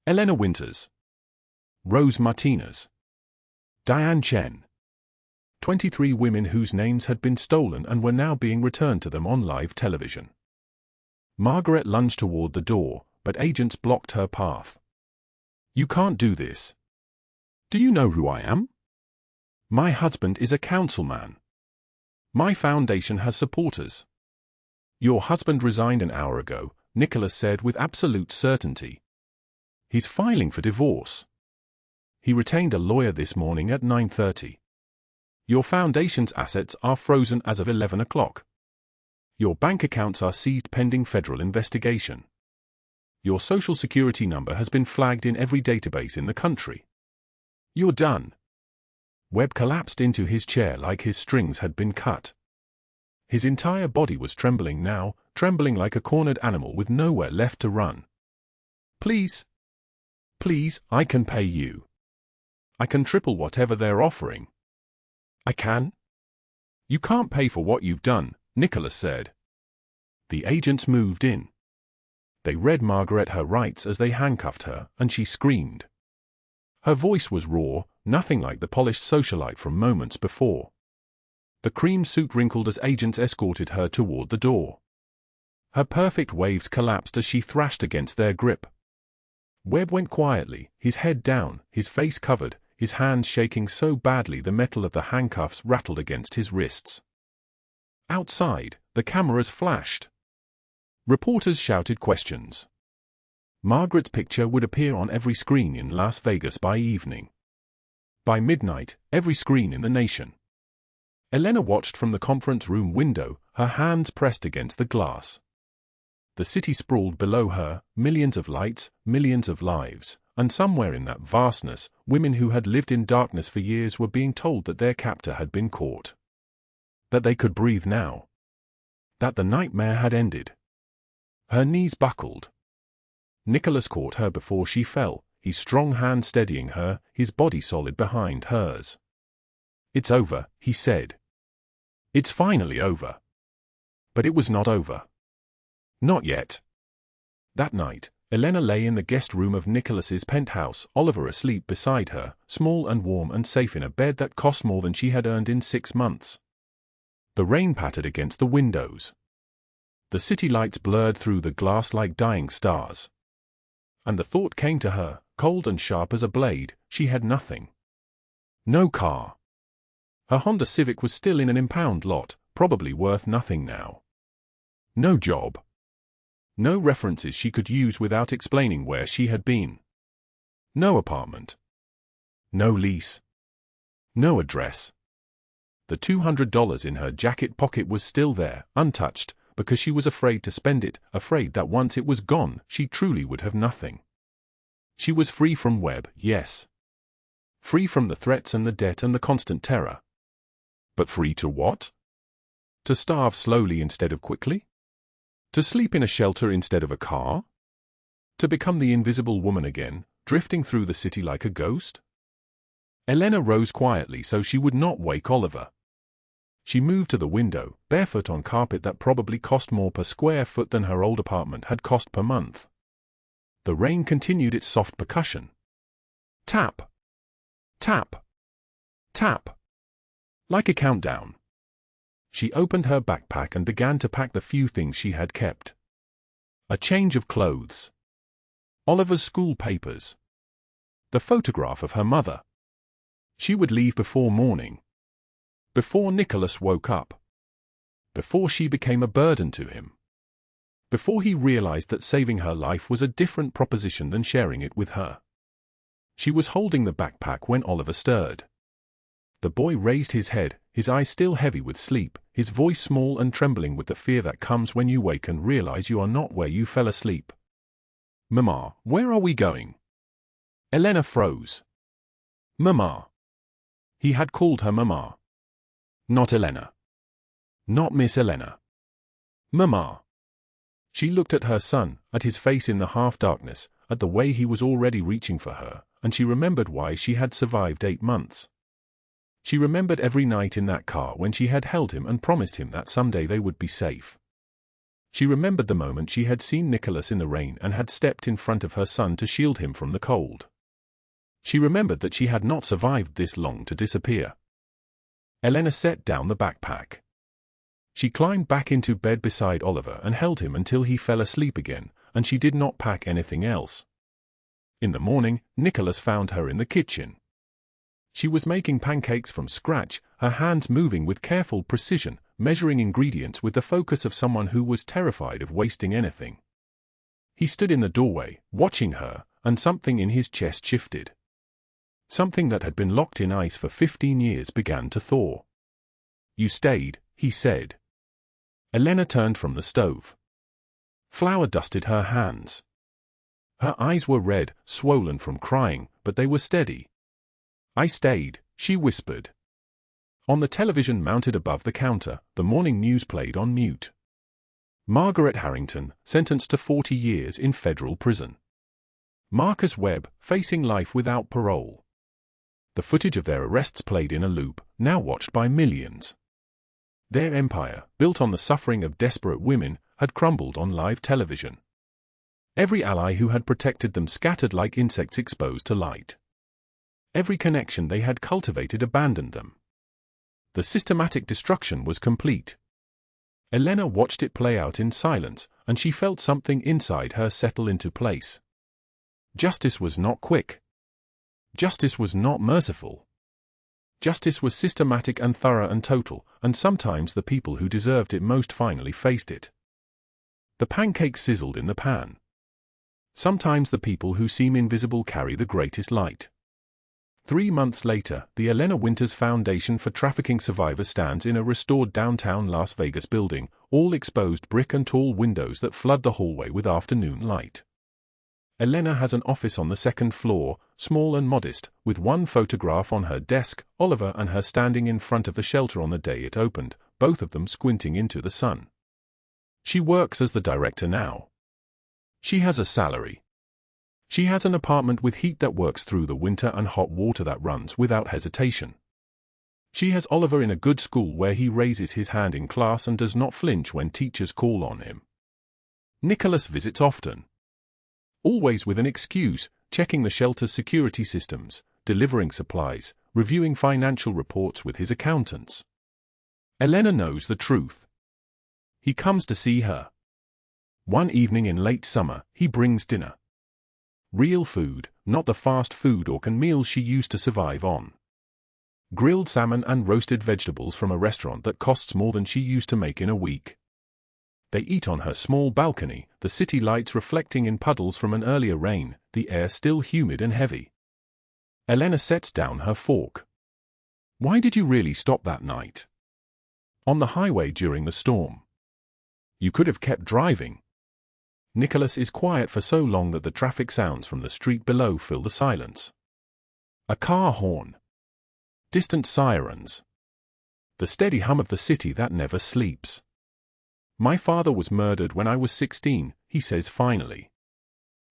Elena Winters. Rose Martinez. Diane Chen. 23 women whose names had been stolen and were now being returned to them on live television. Margaret lunged toward the door, but agents blocked her path. You can't do this. Do you know who I am? My husband is a councilman. My foundation has supporters. Your husband resigned an hour ago, Nicholas said with absolute certainty. He's filing for divorce. He retained a lawyer this morning at 9:30. Your foundation's assets are frozen as of 11 o'clock. Your bank accounts are seized pending federal investigation. Your social security number has been flagged in every database in the country. You're done. Webb collapsed into his chair like his strings had been cut. His entire body was trembling now, trembling like a cornered animal with nowhere left to run. Please. Please, I can pay you. I can triple whatever they're offering. I can? You can't pay for what you've done, Nicholas said. The agents moved in. They read Margaret her rights as they handcuffed her, and she screamed. Her voice was raw, nothing like the polished socialite from moments before. The cream suit wrinkled as agents escorted her toward the door. Her perfect waves collapsed as she thrashed against their grip. Webb went quietly, his head down, his face covered, his hands shaking so badly the metal of the handcuffs rattled against his wrists. Outside, the cameras flashed. Reporters shouted questions. Margaret's picture would appear on every screen in Las Vegas by evening. By midnight, every screen in the nation. Elena watched from the conference room window, her hands pressed against the glass. The city sprawled below her, millions of lights, millions of lives, and somewhere in that vastness, women who had lived in darkness for years were being told that their captor had been caught. That they could breathe now. That the nightmare had ended. Her knees buckled. Nicholas caught her before she fell, his strong hand steadying her, his body solid behind hers. It's over, he said. It's finally over. But it was not over. Not yet. That night, Elena lay in the guest room of Nicholas's penthouse, Oliver asleep beside her, small and warm and safe in a bed that cost more than she had earned in 6 months. The rain pattered against the windows. The city lights blurred through the glass like dying stars. And the thought came to her, cold and sharp as a blade, she had nothing. No car. Her Honda Civic was still in an impound lot, probably worth nothing now. No job. No references she could use without explaining where she had been. No apartment. No lease. No address. The $200 in her jacket pocket was still there, untouched, because she was afraid to spend it, afraid that once it was gone, she truly would have nothing. She was free from Webb, yes. Free from the threats and the debt and the constant terror. But free to what? To starve slowly instead of quickly? To sleep in a shelter instead of a car? To become the invisible woman again, drifting through the city like a ghost? Elena rose quietly so she would not wake Oliver. She moved to the window, barefoot on carpet that probably cost more per square foot than her old apartment had cost per month. The rain continued its soft percussion. Tap. Tap. Tap. Like a countdown. She opened her backpack and began to pack the few things she had kept. A change of clothes. Oliver's school papers. The photograph of her mother. She would leave before morning. Before Nicholas woke up. Before she became a burden to him. Before he realized that saving her life was a different proposition than sharing it with her. She was holding the backpack when Oliver stirred. The boy raised his head, his eyes still heavy with sleep, his voice small and trembling with the fear that comes when you wake and realize you are not where you fell asleep. "Mama, where are we going?" Elena froze. Mama. He had called her Mama. Not Elena. Not Miss Elena. Mama. She looked at her son, at his face in the half-darkness, at the way he was already reaching for her, and she remembered why she had survived 8 months. She remembered every night in that car when she had held him and promised him that someday they would be safe. She remembered the moment she had seen Nicholas in the rain and had stepped in front of her son to shield him from the cold. She remembered that she had not survived this long to disappear. Elena set down the backpack. She climbed back into bed beside Oliver and held him until he fell asleep again, and she did not pack anything else. In the morning, Nicholas found her in the kitchen. She was making pancakes from scratch, her hands moving with careful precision, measuring ingredients with the focus of someone who was terrified of wasting anything. He stood in the doorway, watching her, and something in his chest shifted. Something that had been locked in ice for 15 years began to thaw. "You stayed," he said. Elena turned from the stove. Flour dusted her hands. Her eyes were red, swollen from crying, but they were steady. "I stayed," she whispered. On the television mounted above the counter, the morning news played on mute. Margaret Harrington, sentenced to 40 years in federal prison. Marcus Webb, facing life without parole. The footage of their arrests played in a loop, now watched by millions. Their empire, built on the suffering of desperate women, had crumbled on live television. Every ally who had protected them scattered like insects exposed to light. Every connection they had cultivated abandoned them. The systematic destruction was complete. Elena watched it play out in silence, and she felt something inside her settle into place. Justice was not quick. Justice was not merciful. Justice was systematic and thorough and total, and sometimes the people who deserved it most finally faced it. The pancakes sizzled in the pan. Sometimes the people who seem invisible carry the greatest light. 3 months later, the Elena Winters Foundation for Trafficking Survivors stands in a restored downtown Las Vegas building, all exposed brick and tall windows that flood the hallway with afternoon light. Elena has an office on the 2nd floor, small and modest, with one photograph on her desk, Oliver and her standing in front of the shelter on the day it opened, both of them squinting into the sun. She works as the director now. She has a salary. She has an apartment with heat that works through the winter and hot water that runs without hesitation. She has Oliver in a good school where he raises his hand in class and does not flinch when teachers call on him. Nicholas visits often. Always with an excuse, checking the shelter's security systems, delivering supplies, reviewing financial reports with his accountants. Elena knows the truth. He comes to see her. One evening in late summer, he brings dinner. Real food, not the fast food or canned meals she used to survive on. Grilled salmon and roasted vegetables from a restaurant that costs more than she used to make in a week. They eat on her small balcony, the city lights reflecting in puddles from an earlier rain, the air still humid and heavy. Elena sets down her fork. "Why did you really stop that night? On the highway during the storm. You could have kept driving." Nicholas is quiet for so long that the traffic sounds from the street below fill the silence. A car horn. Distant sirens. The steady hum of the city that never sleeps. "My father was murdered when I was 16, he says finally.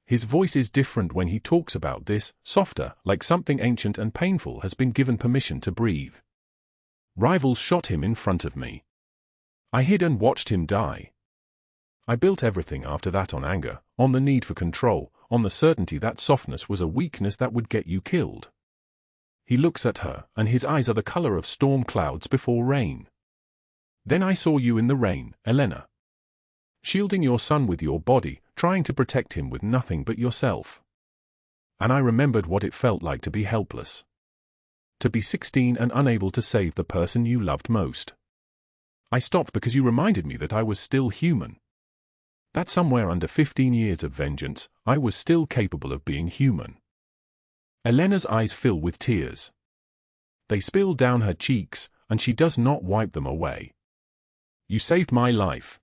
His voice is different when he talks about this, softer, like something ancient and painful has been given permission to breathe. Rivals shot him in front of me. I hid and watched him die. I built everything after that on anger, on the need for control, on the certainty that softness was a weakness that would get you killed." He looks at her, and his eyes are the color of storm clouds before rain. Then I saw you in the rain, Elena. Shielding your son with your body, trying to protect him with nothing but yourself. And I remembered what it felt like to be helpless. To be 16 and unable to save the person you loved most. I stopped because you reminded me that I was still human. That somewhere under 15 years of vengeance, I was still capable of being human. Elena's eyes fill with tears. They spill down her cheeks, and she does not wipe them away. You saved my life.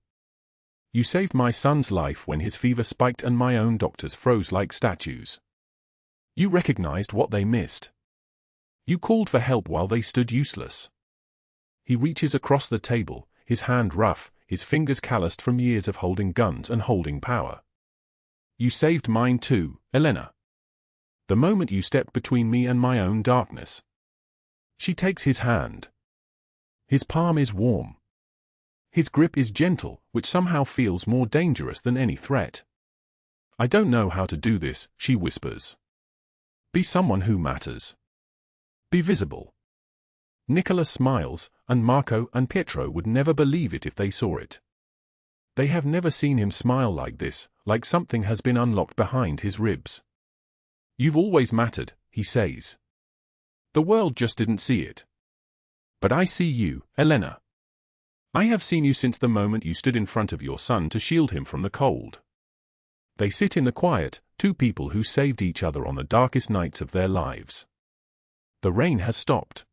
You saved my son's life when his fever spiked and my own doctors froze like statues. You recognized what they missed. You called for help while they stood useless. He reaches across the table, his hand rough, his fingers calloused from years of holding guns and holding power. You saved mine too, Elena. The moment you stepped between me and my own darkness. She takes his hand. His palm is warm. His grip is gentle, which somehow feels more dangerous than any threat. I don't know how to do this, she whispers. Be someone who matters. Be visible. Nicholas smiles, and Marco and Pietro would never believe it if they saw it. They have never seen him smile like this, like something has been unlocked behind his ribs. You've always mattered, he says. The world just didn't see it. But I see you, Elena. I have seen you since the moment you stood in front of your son to shield him from the cold. They sit in the quiet, two people who saved each other on the darkest nights of their lives. The rain has stopped.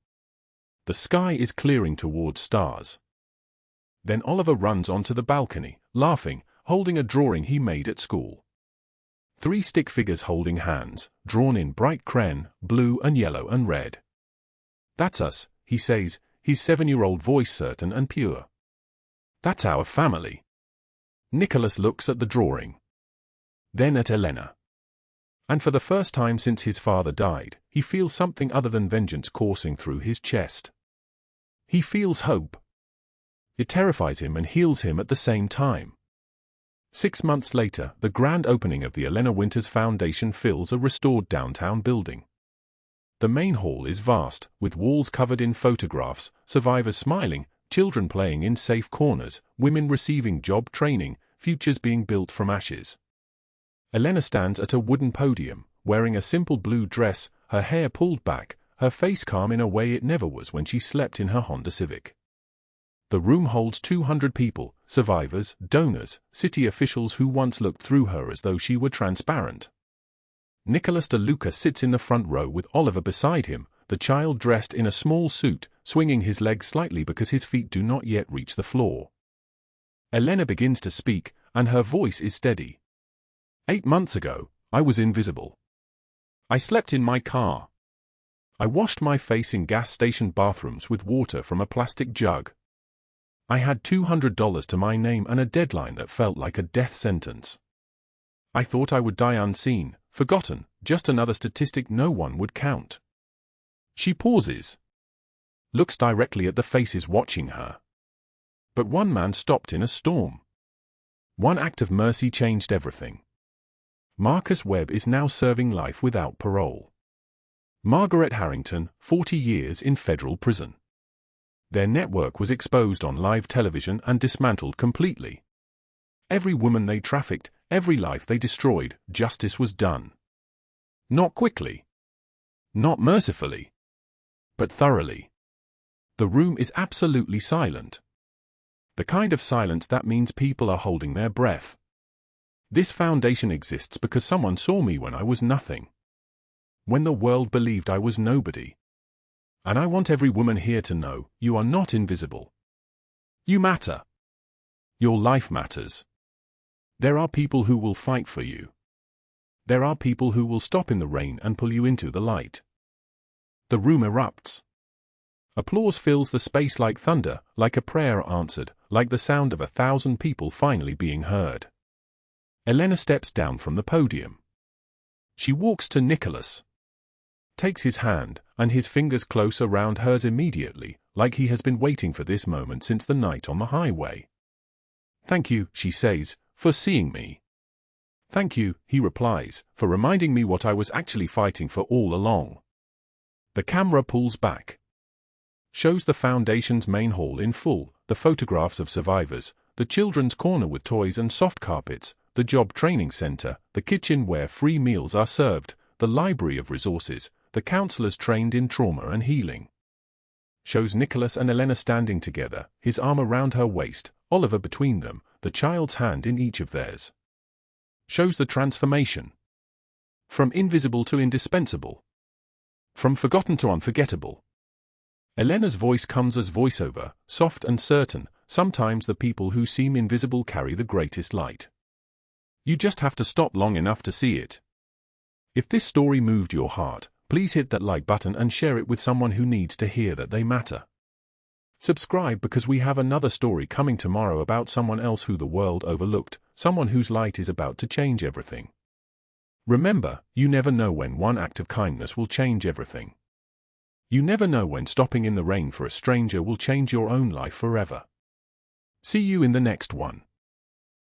The sky is clearing towards stars. Then Oliver runs onto the balcony, laughing, holding a drawing he made at school. 3 stick figures holding hands, drawn in bright crayon, blue and yellow and red. That's us, he says, his 7-year-old voice certain and pure. That's our family. Nicholas looks at the drawing. Then at Elena. And for the first time since his father died, he feels something other than vengeance coursing through his chest. He feels hope. It terrifies him and heals him at the same time. 6 months later, the grand opening of the Elena Winters Foundation fills a restored downtown building. The main hall is vast, with walls covered in photographs, survivors smiling, children playing in safe corners, women receiving job training, futures being built from ashes. Elena stands at a wooden podium, wearing a simple blue dress, her hair pulled back, her face calm in a way it never was when she slept in her Honda Civic. The room holds 200 people, survivors, donors, city officials who once looked through her as though she were transparent. Nicholas DeLuca sits in the front row with Oliver beside him, the child dressed in a small suit, swinging his legs slightly because his feet do not yet reach the floor. Elena begins to speak, and her voice is steady. 8 months ago, I was invisible. I slept in my car. I washed my face in gas station bathrooms with water from a plastic jug. I had $200 to my name and a deadline that felt like a death sentence. I thought I would die unseen, forgotten, just another statistic no one would count. She pauses. Looks directly at the faces watching her. But one man stopped in a storm. One act of mercy changed everything. Marcus Webb is now serving life without parole. Margaret Harrington, 40 years in federal prison. Their network was exposed on live television and dismantled completely. Every woman they trafficked, every life they destroyed, justice was done. Not quickly. Not mercifully. But thoroughly. The room is absolutely silent. The kind of silence that means people are holding their breath. This foundation exists because someone saw me when I was nothing. When the world believed I was nobody. And I want every woman here to know, you are not invisible. You matter. Your life matters. There are people who will fight for you. There are people who will stop in the rain and pull you into the light. The room erupts. Applause fills the space like thunder, like a prayer answered, like the sound of 1,000 people finally being heard. Elena steps down from the podium. She walks to Nicholas. Takes his hand, and his fingers close around hers immediately, like he has been waiting for this moment since the night on the highway. Thank you, she says, for seeing me. Thank you, he replies, for reminding me what I was actually fighting for all along. The camera pulls back. Shows the foundation's main hall in full, the photographs of survivors, the children's corner with toys and soft carpets, the job training center, the kitchen where free meals are served, the library of resources, the counselors trained in trauma and healing. Shows Nicholas and Elena standing together, his arm around her waist, Oliver between them, the child's hand in each of theirs. Shows the transformation. From invisible to indispensable. From forgotten to unforgettable. Elena's voice comes as voiceover, soft and certain. Sometimes the people who seem invisible carry the greatest light. You just have to stop long enough to see it. If this story moved your heart, please hit that like button and share it with someone who needs to hear that they matter. Subscribe because we have another story coming tomorrow about someone else who the world overlooked, someone whose light is about to change everything. Remember, you never know when one act of kindness will change everything. You never know when stopping in the rain for a stranger will change your own life forever. See you in the next one.